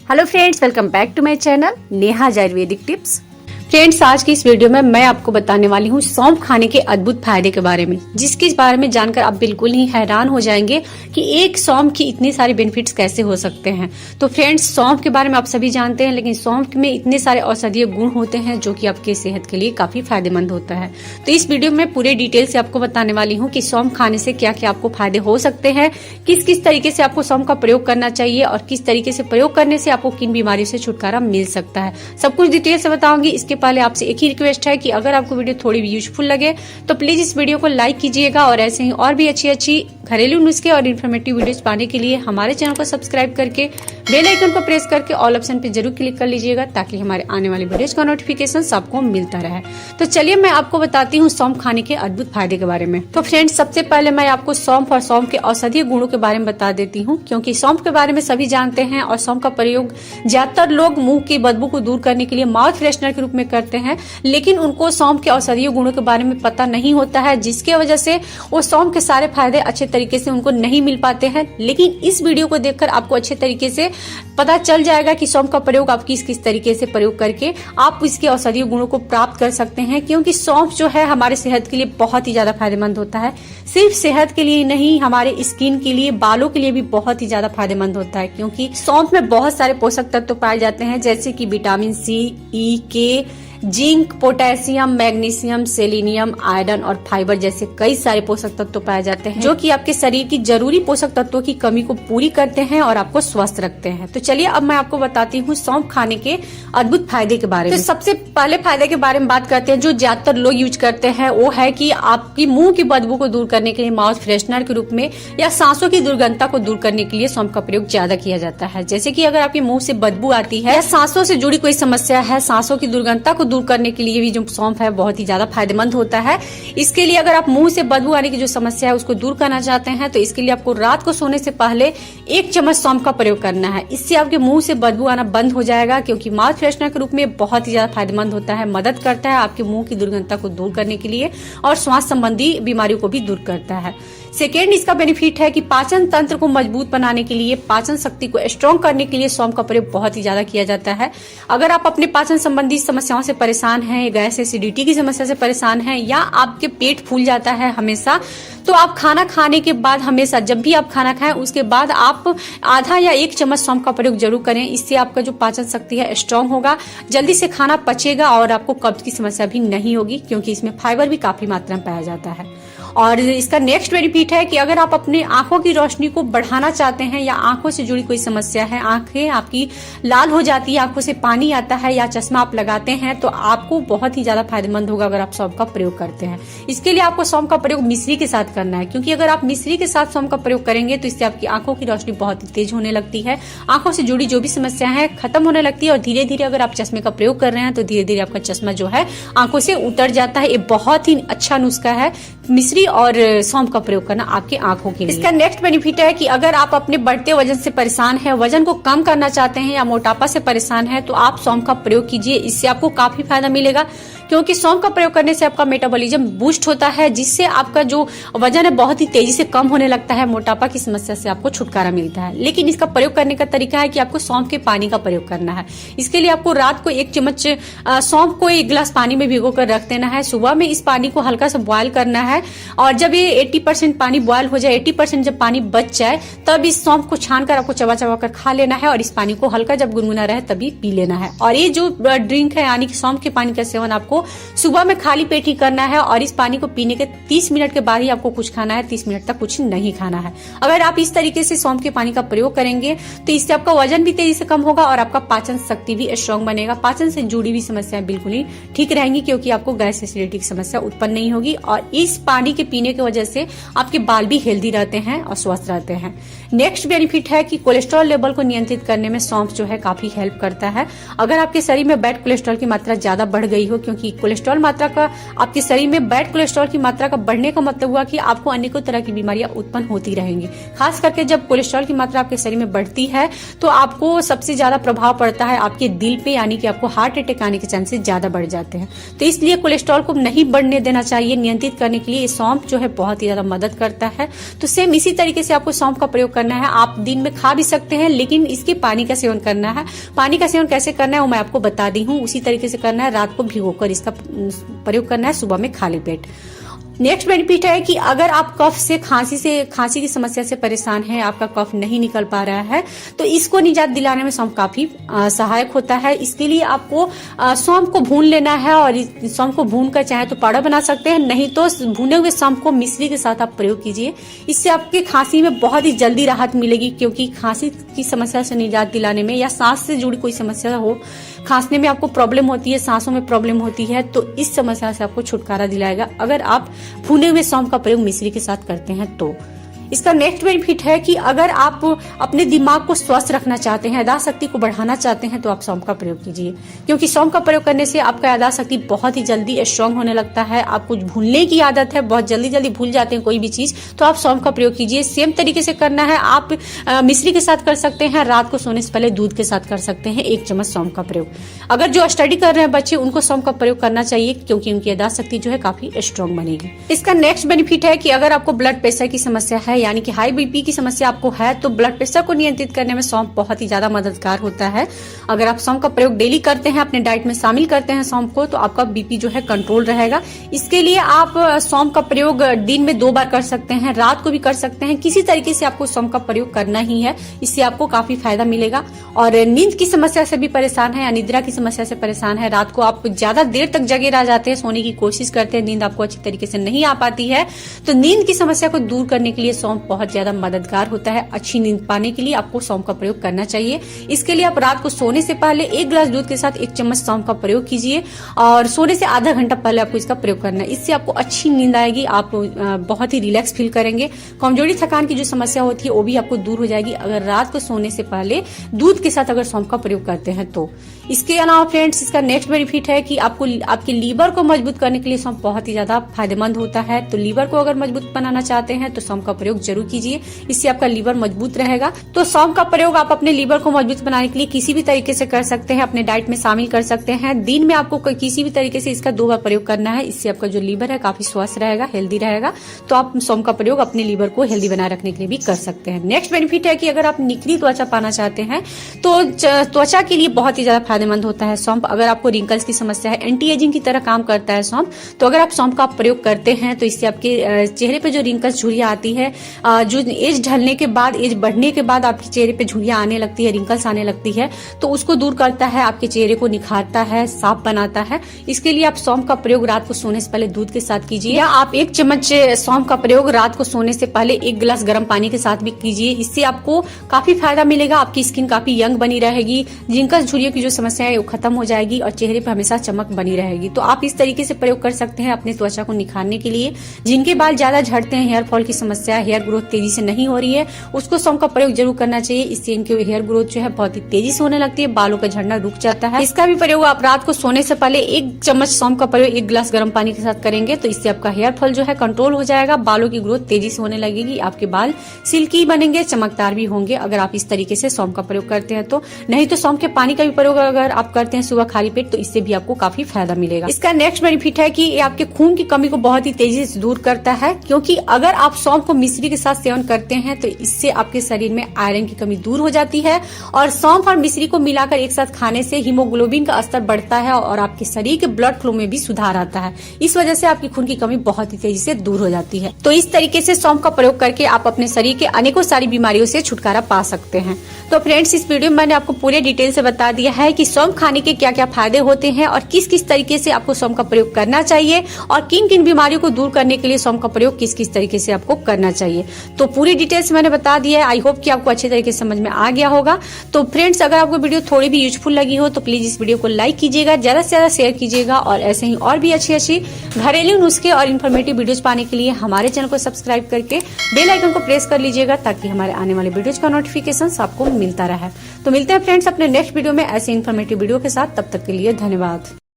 Hello friends, welcome back to my channel Neha Ayurvedic tips. Friends, आज की इस वीडियो में मैं आपको बताने वाली हूँ सौंफ खाने के अद्भुत फायदे के बारे में, जिसके बारे में जानकर आप बिल्कुल ही हैरान हो जाएंगे कि एक सौंफ की इतने सारे बेनिफिट्स कैसे हो सकते हैं। तो फ्रेंड्स, सौंफ के बारे में आप सभी जानते हैं, लेकिन सौंफ में इतने सारे औषधीय गुण होते हैं जो कि आपके सेहत के लिए काफी फायदेमंद होता है। तो इस वीडियो में पूरे डिटेल से आपको बताने वाली हूँ कि सौंफ खाने से क्या क्या आपको फायदे हो सकते हैं, किस किस तरीके से आपको सौंफ का प्रयोग करना चाहिए और किस तरीके से प्रयोग करने से आपको किन बीमारियों से छुटकारा मिल सकता है। सब कुछ डिटेल से बताऊंगी। इसके पहले आपसे एक ही रिक्वेस्ट है कि अगर आपको वीडियो थोड़ी भी यूजफुल लगे तो प्लीज इस वीडियो को लाइक कीजिएगा और ऐसे ही और भी अच्छी अच्छी घरेलू नुस्खे और इन्फॉर्मेटिव वीडियोस पाने के लिए हमारे चैनल को सब्सक्राइब करके बेल आइकन को प्रेस करके ऑल ऑप्शन पे जरूर क्लिक कर लीजिएगा, ताकि हमारे आने वाले वीडियोस का नोटिफिकेशन सबको मिलता रहे। तो चलिए मैं आपको बताती हूँ सौंफ खाने के अद्भुत फायदे के बारे में। तो फ्रेंड्स, सबसे पहले मैं आपको सौंफ और सौंफ के औषधीय गुणों के बारे में बता देती हूँ, क्योंकि सौंफ के बारे में सभी जानते हैं और सौंफ का प्रयोग ज्यादातर लोग मुंह की बदबू को दूर करने के लिए माउथ फ्रेशनर के रूप में करते हैं, लेकिन उनको सौंफ के औषधीय गुणों के बारे में पता नहीं होता है, जिसके वजह से वो सौंफ के सारे फायदे अच्छे तरीके से उनको नहीं मिल पाते हैं। लेकिन इस वीडियो को देखकर आपको अच्छे तरीके से पता चल जाएगा कि सौंफ का प्रयोग आप किस किस तरीके से प्रयोग करके आप इसके औषधीय गुणों को प्राप्त कर सकते हैं, क्योंकि सौंफ जो है हमारे सेहत के लिए बहुत ही ज्यादा फायदेमंद होता है। सिर्फ सेहत के लिए नहीं, हमारे स्किन के लिए, बालों के लिए भी बहुत ही ज्यादा फायदेमंद होता है, क्योंकि सौंफ में बहुत सारे पोषक तत्व पाए जाते हैं, जैसे कि विटामिन सी, ई, के, zinc, potassium, magnesium, selenium, iron और फाइबर जैसे कई सारे पोषक तत्व पाए जाते हैं, जो कि आपके शरीर की जरूरी पोषक तत्वों की कमी को पूरी करते हैं और आपको स्वस्थ रखते हैं। तो चलिए अब मैं आपको बताती हूँ सौंफ खाने के अद्भुत फायदे के बारे में। तो सबसे पहले फायदे के बारे में बात करते हैं, जो ज्यादातर लोग यूज करते हैं, वो है कि आपकी मुंह की बदबू को दूर करने के लिए माउथ फ्रेशनर के रूप में या सांसों की दुर्गंधता को दूर करने के लिए सौंफ का प्रयोग ज्यादा किया जाता है। जैसे कि अगर आपके मुंह से बदबू आती है या सांसों से जुड़ी कोई समस्या है, सांसों की दुर्गंधता को दूर करने के लिए भी जो सौंफ है बहुत ही ज्यादा फायदेमंद होता है। इसके लिए अगर आप मुंह से बदबू आने की जो समस्या है उसको दूर करना चाहते हैं, तो इसके लिए आपको रात को सोने से पहले 1 चम्मच सौंफ का प्रयोग करना है। इससे आपके मुंह से बदबू आना बंद हो जाएगा, क्योंकि माउथ फ्रेशनर के रूप में बहुत ही ज्यादा फायदेमंद होता है, मदद करता है आपके मुंह की दुर्गंधता को दूर करने के लिए और श्वास संबंधी बीमारियों को भी दूर करता है। सेकेंड, इसका बेनिफिट है कि पाचन तंत्र को मजबूत बनाने के लिए, पाचन शक्ति को स्ट्रॉन्ग करने के लिए सौंफ का प्रयोग बहुत ही ज्यादा किया जाता है। अगर आप अपने पाचन संबंधी समस्याओं से परेशान हैं, गैस एसिडिटी की समस्या से परेशान हैं, या आपके पेट फूल जाता है हमेशा, तो आप खाना खाने के बाद हमेशा, जब भी आप खाना खाएं उसके बाद आप आधा या 1 चम्मच सौंफ का प्रयोग जरूर करें। इससे आपका जो पाचन शक्ति है स्ट्रांग होगा, जल्दी से खाना पचेगा और आपको कब्ज की समस्या भी नहीं होगी, क्योंकि इसमें फाइबर भी काफी मात्रा में पाया जाता है। और इसका नेक्स्ट बेनिफिट है कि अगर आप अपने आंखों की रोशनी को बढ़ाना चाहते हैं या आंखों से जुड़ी कोई समस्या है, आंखें आपकी लाल हो जाती है, आंखों से पानी आता है या चश्मा आप लगाते हैं, तो आपको बहुत ही ज्यादा फायदेमंद होगा अगर आप सौंफ का प्रयोग करते हैं। इसके लिए आपको सौंफ का प्रयोग मिश्री के साथ करना है, क्योंकि अगर आप मिश्री के साथ सौंफ का प्रयोग करेंगे तो इससे आपकी आंखों की रोशनी बहुत ही तेज होने लगती है, आंखों से जुड़ी जो भी समस्या है खत्म होने लगती है, और धीरे धीरे अगर आप चश्मे का प्रयोग कर रहे हैं तो धीरे धीरे आपका चश्मा जो है आंखों से उतर जाता है। ये बहुत ही अच्छा नुस्खा है मिश्री और सौंफ का प्रयोग करना आपकी आंखों के लिए। इसका नेक्स्ट बेनिफिट है कि अगर आप अपने बढ़ते वजन से परेशान हैं, वजन को कम करना चाहते हैं या मोटापा से परेशान हैं, तो आप सौंफ का प्रयोग कीजिए। इससे आपको काफी फायदा मिलेगा, क्योंकि सौंफ का प्रयोग करने से आपका मेटाबॉलिज्म बूस्ट होता है, जिससे आपका जो वजन है बहुत ही तेजी से कम होने लगता है, मोटापा की समस्या से आपको छुटकारा मिलता है। लेकिन इसका प्रयोग करने का तरीका है कि आपको सौंफ के पानी का प्रयोग करना है। इसके लिए आपको रात को 1 चम्मच सौंफ को 1 गिलास पानी में भिगो कर रख देना है। सुबह में इस पानी को हल्का सा बॉयल करना है, और जब ये 80% पानी बॉयल हो जाए, 80% जब पानी बच जाए, तब इस सौंफ को छानकर आपको चबा चबा कर खा लेना है, और इस पानी को हल्का जब गुनगुना रहे तभी पी लेना है। और ये जो ड्रिंक है यानी कि सौंफ के पानी का सेवन आपको सुबह में खाली पेट ही करना है, और इस पानी को पीने के 30 मिनट के बाद ही आपको कुछ खाना है, 30 मिनट तक कुछ नहीं खाना है। अगर आप इस तरीके से सौंफ के पानी का प्रयोग करेंगे तो इससे आपका वजन भी तेजी से कम होगा और आपका पाचन शक्ति भी स्ट्रांग बनेगा। पाचन से जुड़ी हुई समस्याएं बिल्कुल ही ठीक रहेंगी, क्योंकि आपको गैस एसिडिटी की समस्या उत्पन्न नहीं होगी, और इस पानी के पीने की वजह से आपके बाल भी हेल्दी रहते हैं और स्वस्थ रहते हैं। नेक्स्ट बेनिफिट है कि कोलेस्ट्रॉल लेवल को नियंत्रित करने में सौंफ जो है काफी हेल्प करता है। अगर आपके शरीर में बैड कोलेस्ट्रॉल की मात्रा ज्यादा बढ़ गई हो, क्योंकि क्योंकि कोलेस्ट्रॉल मात्रा का आपके शरीर में बैड कोलेस्ट्रॉल की मात्रा का बढ़ने का मतलब हुआ कि आपको अनेकों तरह की बीमारियां उत्पन्न होती रहेंगी। खास करके जब कोलेस्ट्रॉल की मात्रा आपके शरीर में बढ़ती है तो आपको सबसे ज्यादा प्रभाव पड़ता है आपके दिल पे, यानी कि आपको हार्ट अटैक आने के चांसेस ज्यादा बढ़ जाते हैं। तो इसलिए कोलेस्ट्रॉल को नहीं बढ़ने देना चाहिए। नियंत्रित करने के लिए ये सौंफ जो है बहुत ही ज्यादा मदद करता है। तो सेम इसी तरीके से आपको सौंफ का प्रयोग करना है। आप दिन में खा भी सकते हैं, लेकिन इसके पानी का सेवन करना है। पानी का सेवन कैसे करना है वो मैं आपको बता दी हूँ। उसी तरीके से करना है, रात को भिगोकर इसका प्रयोग करना है, सुबह में खाली पेट। नेक्स्ट बेनिफिट है कि अगर आप कफ से खांसी की समस्या से परेशान हैं, आपका कफ नहीं निकल पा रहा है, तो इसको निजात दिलाने में सौंफ काफी सहायक होता है। इसके लिए आपको सौंफ को भून लेना है और सौंफ को भून कर चाहे तो पाउडर बना सकते हैं, नहीं तो भुने हुए सौंफ को मिश्री के साथ आप प्रयोग कीजिए। इससे आपके खांसी में बहुत ही जल्दी राहत मिलेगी, क्योंकि खांसी की समस्या से निजात दिलाने में या सांस से जुड़ी कोई समस्या हो, खांसने में आपको प्रॉब्लम होती है, सांसों में प्रॉब्लम होती है, तो इस समस्या से आपको छुटकारा दिलाएगा अगर आप भुने हुए सौंफ का प्रयोग मिश्री के साथ करते हैं तो। इसका नेक्स्ट बेनिफिट है कि अगर आप अपने दिमाग को स्वस्थ रखना चाहते हैं, याददाश्त शक्ति को बढ़ाना चाहते हैं, तो आप सौंफ का प्रयोग कीजिए, क्योंकि सौंफ का प्रयोग करने से आपका याददाश्त शक्ति बहुत ही जल्दी स्ट्रांग होने लगता है। आपको भूलने की आदत है, बहुत जल्दी भूल जाते हैं कोई भी चीज, तो आप सौंफ का प्रयोग कीजिए। सेम तरीके से करना है, आप मिश्री के साथ कर सकते हैं, रात को सोने से पहले दूध के साथ कर सकते हैं 1 चम्मच सौंफ का प्रयोग। अगर जो स्टडी कर रहे हैं बच्चे, उनको सौंफ का प्रयोग करना चाहिए, क्योंकि उनकी याददाश्त शक्ति जो है काफी स्ट्रांग बनेगी। इसका नेक्स्ट बेनिफिट है कि अगर आपको ब्लड प्रेशर की समस्या है, यानी कि हाई बीपी की समस्या आपको है, तो ब्लड प्रेशर को नियंत्रित करने में सौंफ बहुत ही ज्यादा मददगार होता है। अगर आप सौंफ का प्रयोग डेली करते हैं, अपने डाइट में शामिल करते हैं सौंफ को, तो आपका बीपी जो है कंट्रोल रहेगा। इसके लिए आप सौंफ का प्रयोग दिन में 2 बार कर सकते हैं, रात को भी कर सकते हैं। किसी तरीके से आपको सौंफ का प्रयोग करना ही है, इससे आपको काफी फायदा मिलेगा। और नींद की समस्या से भी परेशान है या निद्रा की समस्या से परेशान है, रात को आप ज्यादा देर तक जगे रह जाते हैं, सोने की कोशिश करते हैं, नींद आपको अच्छी तरीके से नहीं आ पाती है, तो नींद की समस्या को दूर करने के लिए सौंफ बहुत ज्यादा मददगार होता है। अच्छी नींद पाने के लिए आपको सौंफ का प्रयोग करना चाहिए। इसके लिए आप रात को सोने से पहले 1 गिलास दूध के साथ 1 चम्मच सौंफ का प्रयोग कीजिए और सोने से आधा घंटा पहले आपको इसका प्रयोग करना है। इससे आपको अच्छी नींद आएगी, आप बहुत ही रिलैक्स फील करेंगे। कमजोरी थकान की जो समस्या होती है वो भी आपको दूर हो जाएगी अगर रात को सोने से पहले दूध के साथ अगर सौंफ का प्रयोग करते हैं तो। इसके अलावा फ्रेंड्स, इसका नेक्स्ट बेनिफिट है कि आपको आपके लीवर को मजबूत करने के लिए सौंफ बहुत ही ज्यादा फायदेमंद होता है। तो लीवर को अगर मजबूत बनाना चाहते हैं तो सौंफ का प्रयोग जरूर कीजिए, इससे आपका लीवर मजबूत रहेगा। तो सौंफ का प्रयोग आप अपने लीवर को मजबूत बनाने के लिए किसी भी तरीके से कर सकते हैं, अपने डाइट में शामिल कर सकते हैं। दिन में आपको किसी भी तरीके से इसका 2 बार प्रयोग करना है, इससे आपका जो लीवर है काफी स्वस्थ रहेगा, हेल्दी रहेगा। तो आप सौंफ का प्रयोग अपने लीवर को हेल्दी बनाए रखने के लिए भी कर सकते हैं। नेक्स्ट बेनिफिट है कि अगर आप निखरी त्वचा पाना चाहते हैं तो त्वचा के लिए बहुत ही ज्यादा फायदेमंद होता है सौंफ। अगर आपको रिंकल्स की समस्या है, एंटी एजिंग की तरह काम करता है सौंफ, तो अगर आप सौंफ का प्रयोग करते हैं तो इससे आपके चेहरे पे जो रिंकल्स, झुर्रियां आती है, जो एज ढलने के बाद, एज बढ़ने के बाद आपके चेहरे पे झुर्रियां आने लगती है, रिंकल्स आने लगती है, तो उसको दूर करता है, आपके चेहरे को निखारता है, साफ बनाता है। इसके लिए आप सौंफ का प्रयोग रात को सोने से पहले दूध के साथ कीजिए, या आप 1 चम्मच सौंफ का प्रयोग रात को सोने से पहले 1 गिलास गर्म पानी के साथ भी कीजिए। इससे आपको काफी फायदा मिलेगा, आपकी स्किन काफी यंग बनी रहेगी, रिंकल्स, झुर्रियों की जो समस्या है वो खत्म हो जाएगी और चेहरे पे हमेशा चमक बनी रहेगी। तो आप इस तरीके से प्रयोग कर सकते हैं अपने त्वचा को निखारने के लिए। जिनके बाल ज्यादा झड़ते हैं, हेयर फॉल की समस्या, हेयर ग्रोथ तेजी से नहीं हो रही है, उसको सौंफ का प्रयोग जरूर करना चाहिए। इससे इनके हेयर ग्रोथ जो है बहुत ही तेजी से होने लगती है, बालों का झड़ना रुक जाता है। इसका भी प्रयोग आप रात को सोने से पहले 1 चम्मच सौंफ का प्रयोग 1 गिलास गर्म पानी के साथ करेंगे, तो इससे आपका हेयर फॉल जो है कंट्रोल हो जाएगा, बालों की ग्रोथ तेजी से होने लगेगी, आपके बाल सिल्की बनेंगे, चमकदार भी होंगे अगर आप इस तरीके से सौंफ का प्रयोग करते हैं तो। नहीं तो सौंफ के पानी का भी प्रयोग अगर आप करते हैं सुबह खाली पेट, तो इससे भी आपको काफी फायदा मिलेगा। इसका नेक्स्ट बेनिफिट है कि ये आपके खून की कमी को बहुत ही तेजी से दूर करता है, क्योंकि अगर आप सौंफ को मिश्री के साथ सेवन करते हैं तो इससे आपके शरीर में आयरन की कमी दूर हो जाती है। और सौंफ और मिश्री को मिलाकर एक साथ खाने से हीमोग्लोबिन का स्तर बढ़ता है और आपके शरीर के ब्लड फ्लो में भी सुधार आता है। इस वजह से आपकी खून की कमी बहुत ही तेजी से दूर हो जाती है। तो इस तरीके से सौंफ का प्रयोग करके आप अपने शरीर के अनेकों सारी बीमारियों से छुटकारा पा सकते हैं। तो फ्रेंड्स, इस वीडियो में मैंने आपको पूरे डिटेल से बता दिया है कि सौंफ खाने के क्या क्या फायदे होते हैं और किस किस तरीके से आपको सौंफ का प्रयोग करना चाहिए और किन किन बीमारियों को दूर करने के लिए सौंफ का प्रयोग किस किस तरीके से आपको करना चाहिए। तो पूरी डिटेल्स मैंने बता दिया है। आई होप कि आपको अच्छे तरीके से समझ में आ गया होगा। तो फ्रेंड्स, अगर आपको वीडियो थोड़ी भी यूजफुल लगी हो तो प्लीज इस वीडियो को लाइक कीजिएगा, ज्यादा से ज्यादा शेयर कीजिएगा और ऐसे ही और भी अच्छी घरेलू नुस्खे और इन्फॉर्मेटिव वीडियोस पाने के लिए हमारे चैनल को सब्सक्राइब करके बेल आइकन को प्रेस कर लीजिएगा, ताकि हमारे आने वाले वीडियोस का नोटिफिकेशन आपको मिलता रहे। तो मिलते हैं फ्रेंड्स अपने नेक्स्ट वीडियो में ऐसे इन्फॉर्मेटिव वीडियो के साथ। तब तक के लिए धन्यवाद।